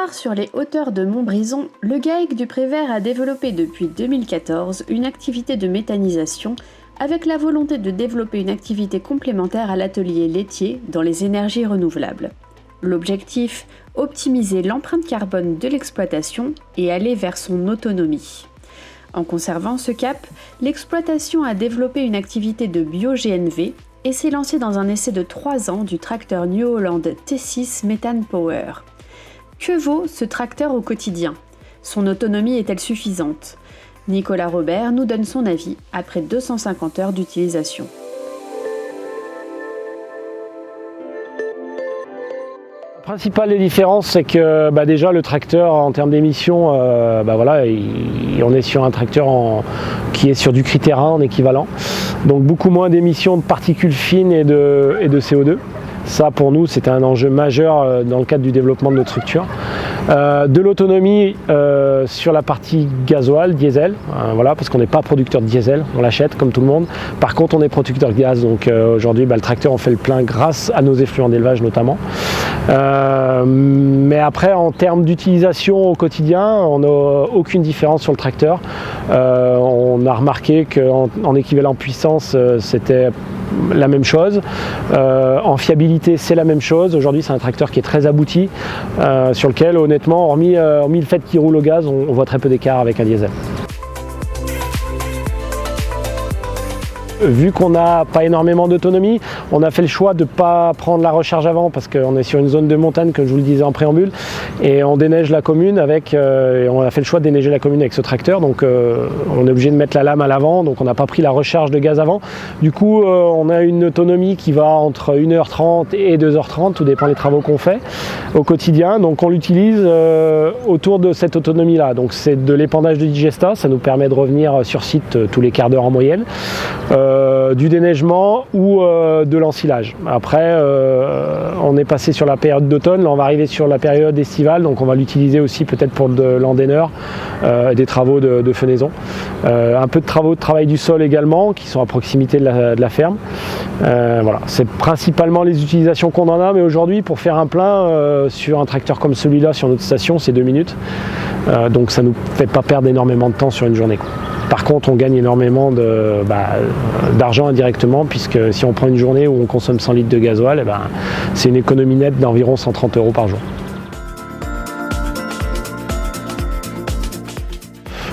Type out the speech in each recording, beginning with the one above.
part sur les hauteurs de Montbrison, le GAEC du Prévert a développé depuis 2014 une activité de méthanisation avec la volonté de développer une activité complémentaire à l'atelier laitier dans les énergies renouvelables. L'objectif, optimiser l'empreinte carbone de l'exploitation et aller vers son autonomie. En conservant ce cap, l'exploitation a développé une activité de bio-GNV et s'est lancée dans un essai de 3 ans du tracteur New Holland T6 Methane Power. Que vaut ce tracteur au quotidien? Son autonomie est-elle suffisante? Nicolas Robert nous donne son avis après 250 heures d'utilisation. La principale des différences, c'est que déjà le tracteur en termes d'émissions, on est sur un tracteur qui est sur du critère 1 en équivalent. Donc beaucoup moins d'émissions de particules fines et de CO2. Ça pour nous c'était un enjeu majeur dans le cadre du développement de notre structure. De l'autonomie sur la partie gasoil, diesel, parce qu'on n'est pas producteur de diesel, on l'achète comme tout le monde. Par contre on est producteur de gaz, donc aujourd'hui le tracteur on fait le plein grâce à nos effluents d'élevage notamment. Mais après en termes d'utilisation au quotidien, on n'a aucune différence sur le tracteur. On a remarqué qu'en équivalent puissance c'était la même chose. En fiabilité c'est la même chose. Aujourd'hui c'est un tracteur qui est très abouti, sur lequel honnêtement hormis le fait qu'il roule au gaz, on voit très peu d'écart avec un diesel. Vu qu'on n'a pas énormément d'autonomie, on a fait le choix de ne pas prendre la recharge avant parce qu'on est sur une zone de montagne, comme je vous le disais en préambule, et on déneige la commune on a fait le choix de déneiger la commune avec ce tracteur, donc on est obligé de mettre la lame à l'avant, donc on n'a pas pris la recharge de gaz avant. Du coup, on a une autonomie qui va entre 1h30 et 2h30, tout dépend des travaux qu'on fait au quotidien, donc on l'utilise autour de cette autonomie-là. Donc c'est de l'épandage de digesta, ça nous permet de revenir sur site tous les quarts d'heure en moyenne. Du déneigement ou de l'ensilage. Après, on est passé sur la période d'automne, là on va arriver sur la période estivale, donc on va l'utiliser aussi peut-être pour de l'endéneur, des travaux de fenaison. Un peu de travail du sol également, qui sont à proximité de la ferme. C'est principalement les utilisations qu'on en a, mais aujourd'hui pour faire un plein sur un tracteur comme celui-là sur notre station, c'est 2 minutes. Donc ça ne nous fait pas perdre énormément de temps sur une journée. Par contre, on gagne énormément d'argent indirectement, puisque si on prend une journée où on consomme 100 litres de gasoil, c'est une économie nette d'environ 130 € par jour.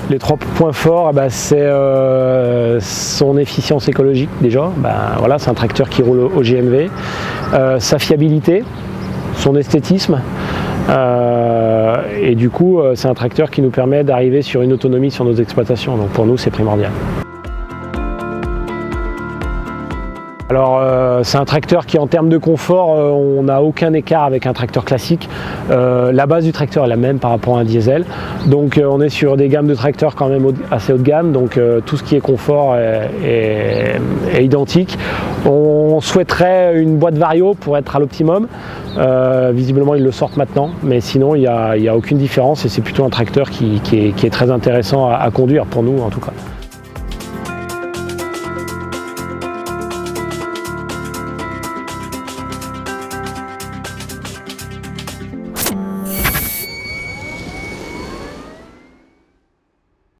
Les 3 points forts, c'est son efficience écologique déjà. C'est un tracteur qui roule au GNV. Sa fiabilité, son esthétisme. Et du coup, c'est un tracteur qui nous permet d'arriver sur une autonomie sur nos exploitations. Donc pour nous, c'est primordial. Alors c'est un tracteur qui en termes de confort, on n'a aucun écart avec un tracteur classique. La base du tracteur est la même par rapport à un diesel. Donc on est sur des gammes de tracteurs quand même assez haut de gamme. Donc tout ce qui est confort est identique. On souhaiterait une boîte vario pour être à l'optimum. Visiblement ils le sortent maintenant, mais sinon il n'y a aucune différence et c'est plutôt un tracteur qui est très intéressant à conduire pour nous en tout cas.